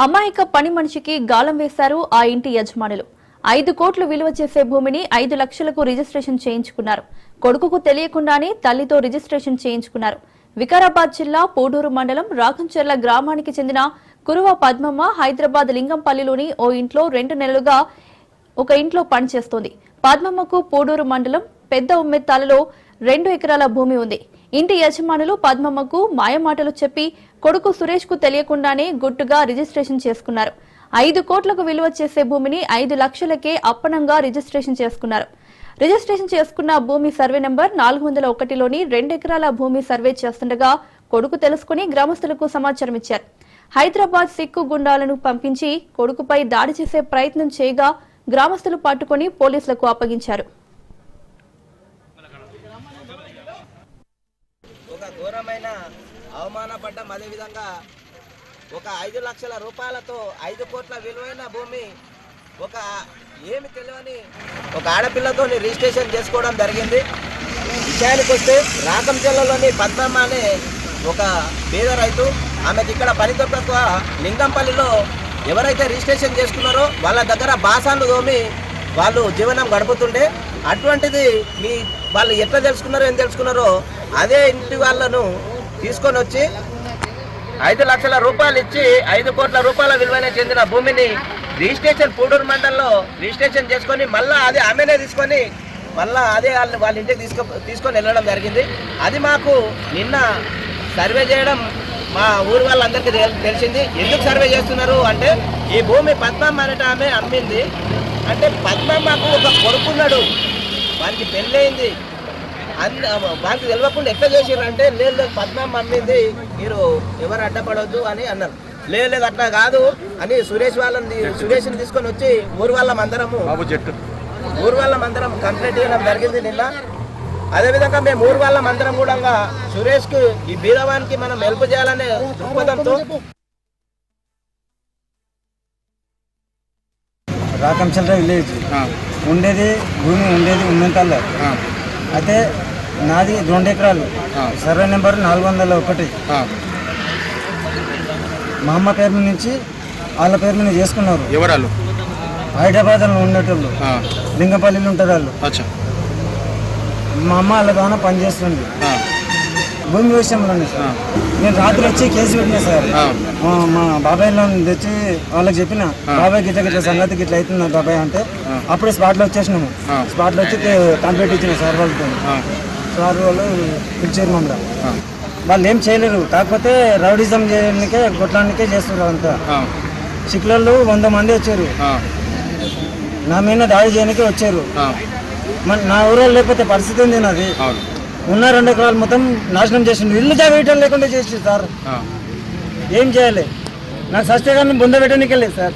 అమాయక పని మనిషికి గాలం వేశారు ఆ ఇంటి యజమానులు. 5 కోట్లు విలువ చేసే భూమిని 5 లక్షలకు రిజిస్ట్రేషన్ చేయించుకున్నారు. కొడుకుకు తెలియకుండానే తల్లితో రిజిస్ట్రేషన్ చేయించుకున్నారు. వికారాబాద్ జిల్లా పూడూరు మండలం రాకంచెర్ల గ్రామానికి చెందిన కురువ పద్మమ్మ హైదరాబాద్ లింగంపల్లిలోని ఓ ఇంట్లో 2 నెలలుగా ఒక ఇంట్లో పనిచేస్తోంది. పద్మమ్మకు పూడూరు మండలం పెద్ద ఉమ్మెత్తాలలో 2 ఎకరాల భూమి ఉంది. ఇంటి యజమానులు పద్మమ్మకు మాయమాటలు చెప్పి కొడుకు సురేష్ కు తెలియకుండానే గుట్టుగా రిజిస్ట్రేషన్ చేసుకున్నారు. 5 కోట్లకు విలువ చేసే భూమిని 5 లక్షలకే అప్పనంగా రిజిస్ట్రేషన్ చేసుకున్నారు. రిజిస్ట్రేషన్ చేసుకున్న భూమి సర్వే నంబర్ 401లోని 2 ఎకరాల భూమి సర్వే చేస్తుండగా కొడుకు తెలుసుకుని గ్రామస్తులకు సమాచారం ఇచ్చారు. హైదరాబాద్ సిక్కు గుండాలను పంపించి కొడుకుపై దాడి చేసే ప్రయత్నం చేయగా గ్రామస్తులు పట్టుకుని పోలీసులకు అప్పగించారు. ఒక ఘోరమైన అవమానపడ్డం. అదేవిధంగా ఒక 5 లక్షల రూపాయలతో 5 కోట్ల విలువైన భూమి ఒక ఏమి తెలియని ఒక ఆడపిల్లతో రిజిస్ట్రేషన్ చేసుకోవడం జరిగింది. విషయానికి వస్తే రాకంచెర్లలోని పద్మమ్మ అనే ఒక పేద రైతు, ఆమెకి ఇక్కడ పని దొరకక లింగంపల్లిలో ఎవరైతే రిజిస్ట్రేషన్ చేసుకున్నారో వాళ్ళ దగ్గర బాసాన్లు తోమి వాళ్ళు జీవనం గడుపుతుంటే, అటువంటిది వాళ్ళు ఎట్లా తెలుసుకున్నారో ఏం తెలుసుకున్నారో అదే ఇంటి వాళ్ళను తీసుకొని వచ్చి 5 లక్షల రూపాయలు ఇచ్చి 5 కోట్ల రూపాయల విలువైన చెందిన భూమిని రిజిస్ట్రేషన్ పూడూరు మండలంలో రిజిస్ట్రేషన్ చేసుకొని మళ్ళీ అదే ఆమెనే తీసుకొని మళ్ళీ అదే వాళ్ళ ఇంటికి తీసుకొని వెళ్ళడం జరిగింది. అది మాకు నిన్న సర్వే చేయడం మా ఊరు వాళ్ళందరికీ తెలిసింది. ఎందుకు సర్వే చేస్తున్నారు అంటే, ఈ భూమి పద్మమ్మ అనేట ఆమె అమ్మింది. అంటే పద్మమ్మకు ఒక కొడుకున్నాడు, వానికి పెళ్ళయింది, వానికి తెలియకుండా ఎట్లా చేసారు అంటే, లేదు పద్మమ్మ అమ్మింది, మీరు ఎవరు అడ్డపడవద్దు అని అన్నారు. లేదు అట్లా కాదు అని సురేష్ని తీసుకొని వచ్చి ఊరు వాళ్ళం అందరం కంప్లైంట్ చేయడం జరిగింది నిన్న. అదేవిధంగా మేము ఊరు వాళ్ళం అందరం కూడా సురేష్కి ఈ బీదవానికి మనం హెల్ప్ చేయాలనే దృక్పథంతో రాకంచెర్ల విలేజ్ ఉండేది భూమి ఉండేది ఉమ్మెంతల్లో. అయితే నాది 2 ఎకరాలు, సర్వే నెంబర్ 401. మా అమ్మ పేరు నుంచి వాళ్ళ పేరు మీద చేసుకున్నారు. ఎవరాలు? హైదరాబాద్లో ఉండేటోళ్ళు, లింగపల్లిలో ఉంటారు వాళ్ళు. మా అమ్మ వాళ్ళ ద్వారా పనిచేస్తుంది భూమి విషయంలోనే. నేను రాత్రి వచ్చి కేసు పెట్టినా సార్. మా బాబాయ్లో తెచ్చి వాళ్ళకి చెప్పిన, బాబాయ్ గిట్ల సంగతి గిట్ల అవుతుంది బాబాయ్ అంటే, అప్పుడే స్పాట్లో వచ్చేసినాము. స్పాట్లో వచ్చి కంప్లైంట్ ఇచ్చిన సార్ వాళ్ళతో. సార్ వాళ్ళు పిలిచారు మమ్మల్ని. వాళ్ళు ఏం చేయలేరు, కాకపోతే రౌడిజం చేయడానికే కొట్టడానికే చేస్తున్నారు అంతా. చిక్కులలో 100 మంది వచ్చారు, నా మీద దాడి చేయడానికే వచ్చారు. నా ఊరు లేకపోతే పరిస్థితి ఉంది నాది. ఉన్న 2 ఎకరాలు మొత్తం నాశనం చేసిండు, ఇల్లు జాగేయటం లేకుండా చేసి సార్. ఏం చేయాలి? నాకు సస్తే కానీ బొంద పెట్టడానికి వెళ్ళలేదు సార్.